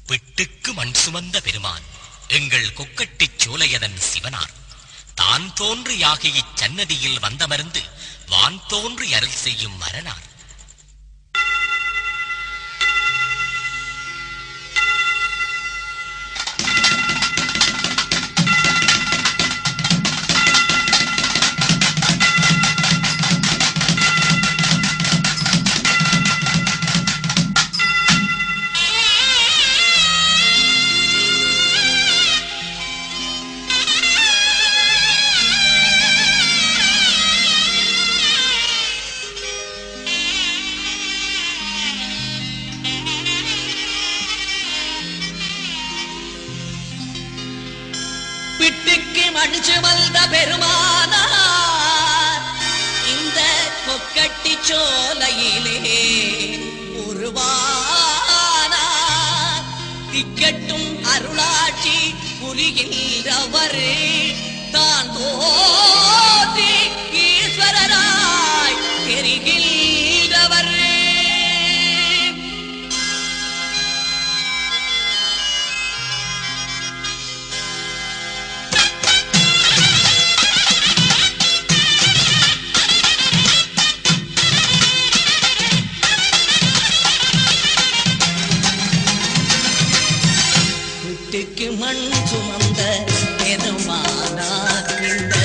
பிட்டுக்கு மண் சுமந்த பெருமான் எங்கள் கொக்கட்டிச் சோலையதன் சிவனார். தான் தோன்றியாகி இச்சன்னதியில் வந்தமர்ந்து வான் தோன்றி அருள் செய்யும் மரனார். பிட்டுக்கு மண் சுமந்த பெருமானார் இந்த கொக்கட்டி சோலையிலே உருவானார். திக்கட்டும் அருளாட்சி புரிகின்றவர் தான் தோன்றி ஈஸ்வரராய் தெரிகின்றவர். பிட்டுக்கு மண் சுமந்த பெருமானார் இந்த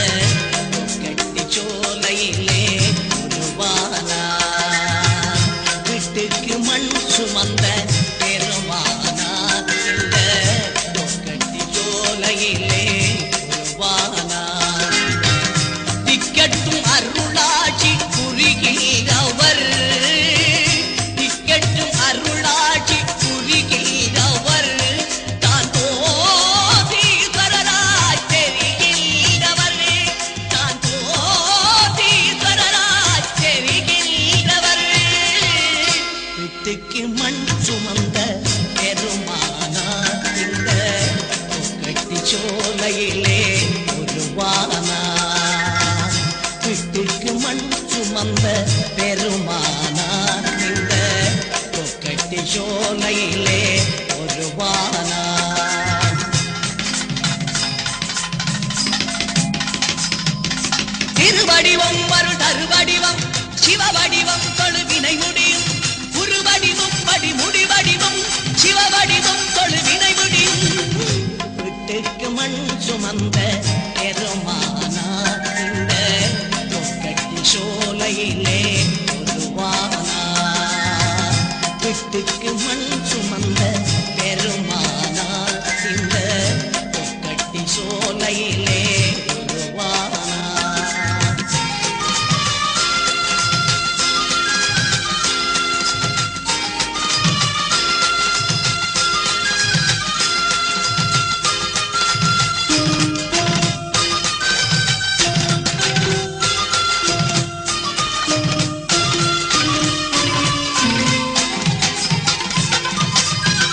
கொக்கட்டி சோலையிலே உருவானார். பிட்டுக்கு மண் சுமந்த பெருமானார் இந்த கொக்கட்டி சோலையிலே உருவானார். திக்கட்டும் அருளாட்சி புரிகின்றவர், திக்கட்டும் அருளாட்சி புரிகின்றவர் தான் தோன்றீஸ்வரராய் தெரிகின்றவர். தான் தோன்றீஸ்வரராய் தெரிகின்றவர். பிட்டுக்கு மண் சுமந்த பெருமானார் இந்த கொக்கட்டி சோலையிலே உருவானார். பிட்டுக்கு மண் சுமந்த பெருமானார் இந்த கொக்கட்டி சோலையிலே உருவானார். திருவடிவம் அருள் தருவடிவம் சிவவடிவம் தொழுவினை முடியும். உருவடிவம் படி முடிவடிவம் சிவவடிவம் தொழுவினை முடியும். பிட்டுக்கு மண் சுமந்த பெருமானார் இந்த கொக்கட்டி சோலையிலே உருவானார். பிட்டுக்கு மண் சுமந்த பெருமானார் இந்த கொக்கட்டி சோலையிலே உருவானார்.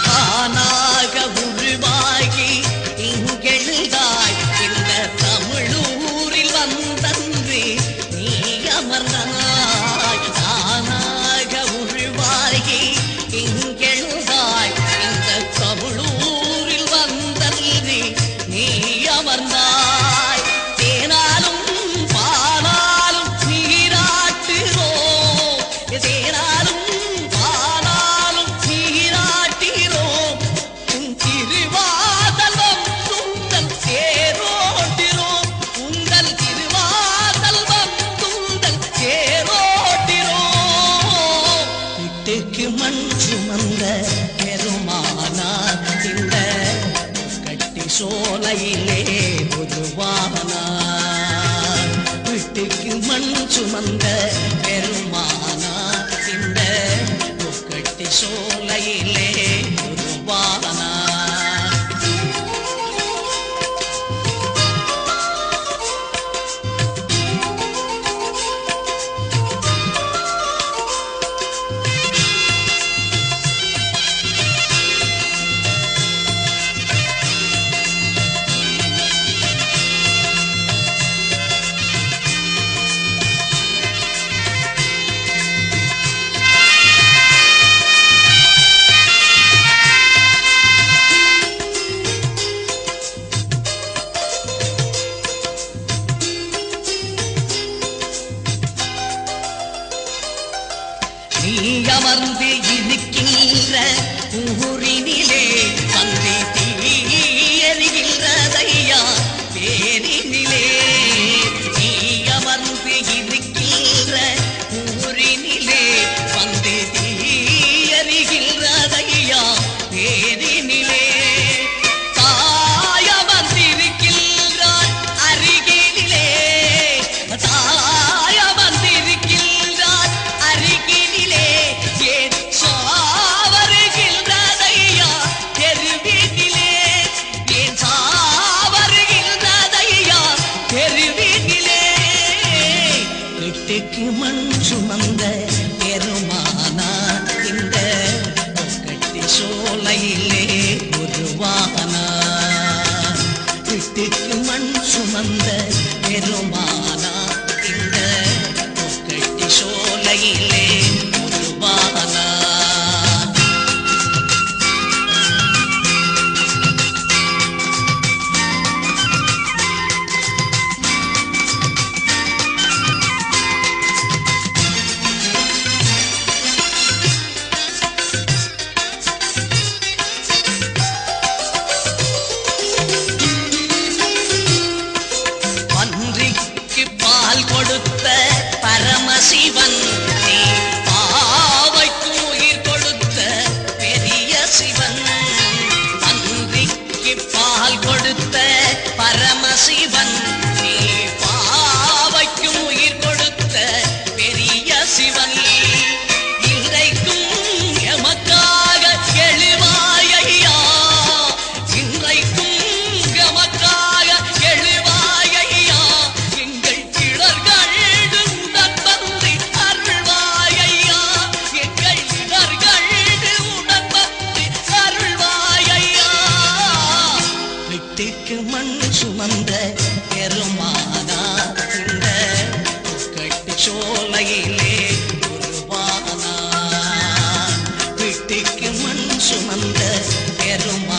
தானாக உருவாகி இங்கெழுதாய் இந்த தமிழூரில் வந்தன்று நீ அமர்ந்தாய். தானாக உருவாகி இங்கெழுதாய் இந்த தமிழூரில் வந்தன்று நீ அமர்ந்தாய். தேனாலும் பாலாலும் நீராட்டுகிறோம், தேனாலும் பாலாலும் நீராட்டுகிறோம். உன் திருவாதல்வம் துந்தல் தேரோட்டிரோம், உங்கள் திருவாதல்வம் துந்தல் தேரோட்டிரோம். பிட்டுக்கு மண் சுமந்த பெருமானார் இந்த கொக்கட்டி சோலையிலே உருவானார். பிட்டுக்கு மண் சுமந்த பெருமானார் இந்த கொக்கட்டி சோலையிலே உருவானார். சோலையிலே உருவானார். வீட்டுக்கு மண் சுமந்த பெருமானா இந்த கொக்கட்டி சோலையிலே உருவானார். கொடுத்த பரமசிவன் நீ பாவைக்கு உயிர் கொடுத்த பெரிய சிவன். பன்றிக்கு பால் கொடுத்த பரமசிவன் நீ பாவைக்கு உயிர் கொடுத்த பெரிய சிவன். இன்றைக்கும் எமக்காக எழுவாயையா, இன்றைக்கும் எமக்காக எழுவாயையா, எங்கள் இடர்களு உடன்பந்தி அருள்வாயையா, எங்கள் இடர்களு உடன்பந்தி அருள்வாயையா. வீட்டுக்கு மண் சுமந்த பெருமானா இந்த கொக்கட்டி சோலையிலே உருவானார். வீட்டுக்கு மண் சுமந்த பெருமானா